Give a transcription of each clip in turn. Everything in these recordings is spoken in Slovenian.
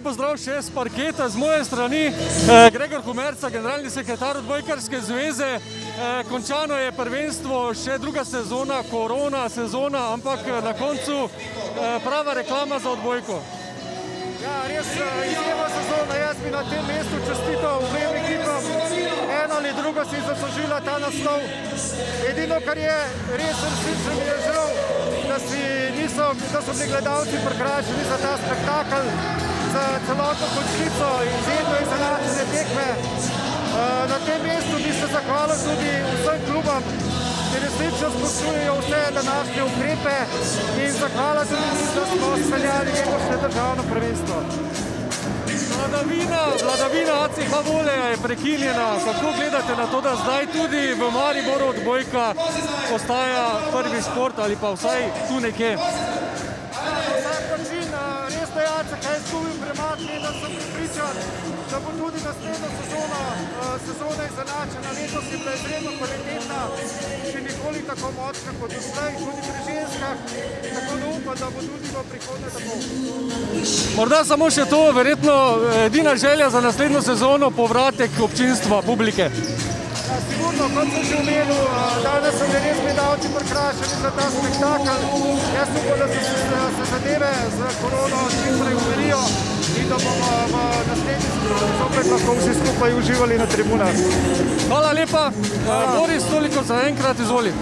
lep pozdrav še z parketa z moje strani. Gregor Humerca, generalni sekretar Odbojkarske zveze. Končano je prvenstvo, še druga sezona, korona sezona, ampak na koncu prava reklama za odbojko. Ja, res izjemna sezona. Jaz bi na tem mestu čestital obema ekipam. Eno ali drugo si zaslužila ta naslov. Edino, kar je res resnično, mi je žal, da so bili gledalci prikrajšani za ta spektakel, za celotno končnico, izjemno izenačene tekme. Na tem mestu bi se zahvalil tudi vsem klubom, ki resnično spoštujejo vse današnje ukrepe, in zahvala tudi mi, da smo speljali letošnje državno prvenstvo. Vladavina ACH Voleja je prekinjena. Kako gledate na to, da zdaj tudi v Mariboru odbojka postaja prvi šport ali pa vsaj tu nekje? Na vsak način res da je ACH izgubil premat, da sem pripričan, da bo tudi naslednja sezona izenačena. Letos je bila izredno kvalitetna, še nikoli tako močna kot doslej, tudi pri ženskah, tako da upam, da bo tudi v prihodnje tako. Morda samo še to, verjetno edina želja za naslednjo sezono, povratek občinstva, publike. Ja, sigurno, kot sem že omenil, danes so res gledalci prikrajšani za ta spektakel. Jaz upam, da se zadeve z korono čim prej umirijo in da bomo v naslednji sezoni zopet lahko vsi skupaj uživali na tribunah. Hvala lepa. Boris, toliko za enkrat, izvoli.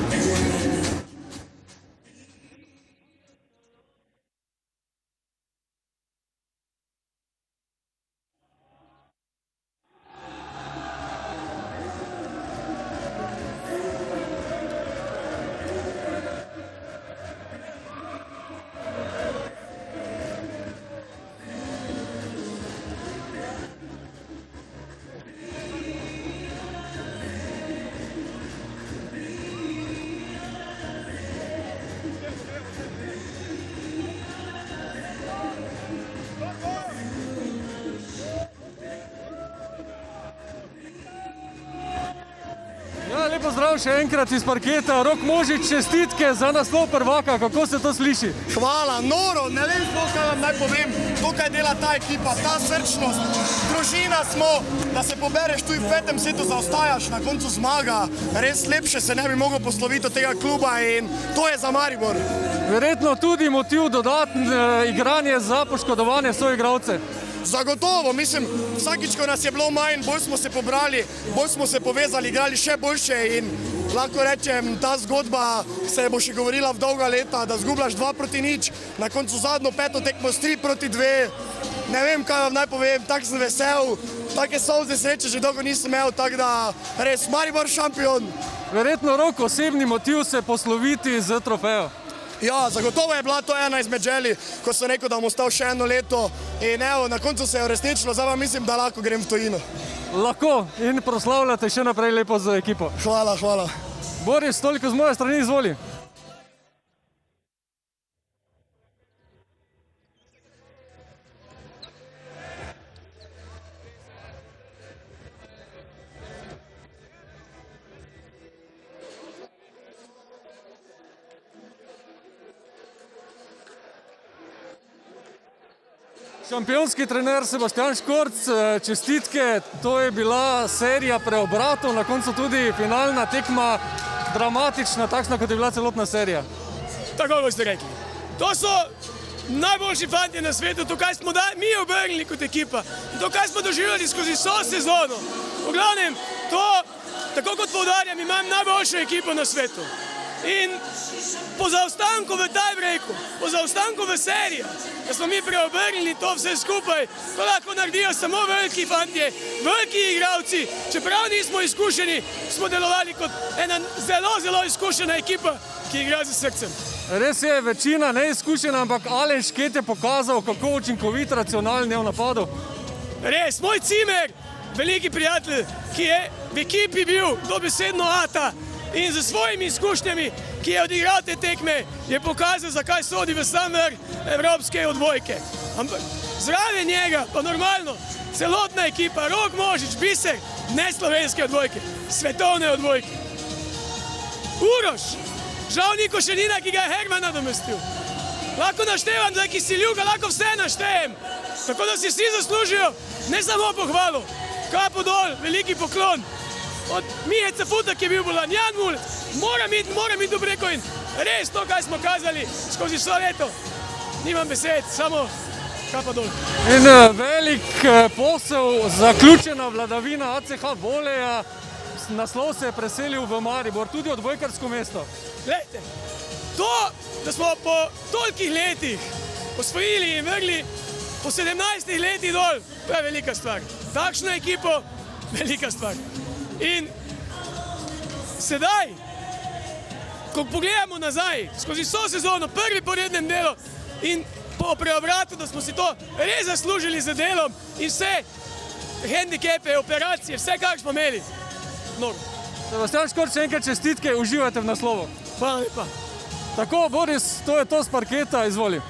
Lep pozdrav še enkrat iz parketa. Rok Možič, čestitke za naslov prvaka. Kako se to sliši? Hvala, noro, ne vem, kaj vam naj povem. To, kaj dela ta ekipa, ta srčnost. Družina smo, da se pobereš tu in v 5. setu zaostajaš, na koncu zmaga. Res lepše se ne bi mogel posloviti od tega kluba in to je za Maribor. Verjetno tudi motiv dodatno igranje za poškodovane soigralce. Zagotovo, mislim, vsakič, ko nas je bilo manj, bolj smo se pobrali, bolj smo se povezali, igrali še boljše in lahko rečem, ta zgodba se bo še govorila v dolga leta, da zgubljaš 2-0, na koncu zadnjo peto tekmo s 3-2, ne vem, kaj vam naj povem, tak sem vesel, take solze sreče že dolgo nisem imel, tako da res Maribor šampion. Verjetno, Rok, osebni motiv se posloviti z trofejo. Ja, zagotovo je bila to ena izmed želji, ko sem rekel, da bom ostal še eno leto in evo, na koncu se je uresničilo, zdaj vam mislim, da lahko grem v tujino. Lahko in proslavljate še naprej lepo z ekipo. Hvala, hvala. Boris, toliko z moje strani, izvoli. Šampionski trener Sebastian Škorc, čestitke, to je bila serija preobratov, na koncu tudi finalna tekma, dramatična, takšna kot je bila celotna serija. Tako boste rekli. To so najboljši fantje na svetu, to kaj smo mi obrnili kot ekipa, to kaj smo doživljali skozi vso sezono. V glavnem, to, tako kot poudarjam, imam najboljšo ekipo na svetu. In po zaostanku v tiebreaku, po zaostanku v seriji, da smo mi preobrnili to vse skupaj, to lahko naredijo samo veliki fantje, veliki igralci. Čeprav nismo izkušeni, smo delovali kot ena zelo izkušena ekipa, ki igra z srcem. Res je, večina neizkušena, ampak Alen Šket je pokazal, kako učinkovit, racionalni je v napadu. Res, moj cimer, veliki prijatelj, ki je v ekipi bil dobesedno ata, in z svojimi izkušnjami, ki je odigral te tekme, je pokazal, zakaj sodi v sam vrh evropske odbojke. Ampak zraven njega, pa normalno, celotna ekipa, Rok Možič, Biser, ne slovenske odbojke, svetovne odbojke. Uroš, žal ni Košenina, ki ga je Herman nadomestil. Lahko naštevam, da je Kisiljuga, lahko vse naštejem. Tako da si vsi zaslužijo, ne samo pohvalo. Kapo dol, veliki poklon. Od Mihe Cafuta, ki je bil bolan, Jan Mulec, mora biti dobreko in res to, kaj smo kazali skozi vso leto. Nimam besed, samo kapa dol. In velik posel, zaključena vladavina ACH Voleja, naslov se je preselil v Maribor, tudi odbojkarsko mesto. Glejte, to, da smo po tolikih letih osvojili in vrgli po 17 letih dol, to je velika stvar. Takšno ekipo, velika stvar. In sedaj, ko pogledamo nazaj, skozi vso sezono, prvi po rednem delu in po preobratu, da smo si to res zaslužili z delom in vse hendikepe, operacije, vse kar smo imeli. Sebastian Škorč, še enkrat čestitke, uživajte v naslovu. Hvala lepa. Tako, Boris, to je to s parketa, izvoli.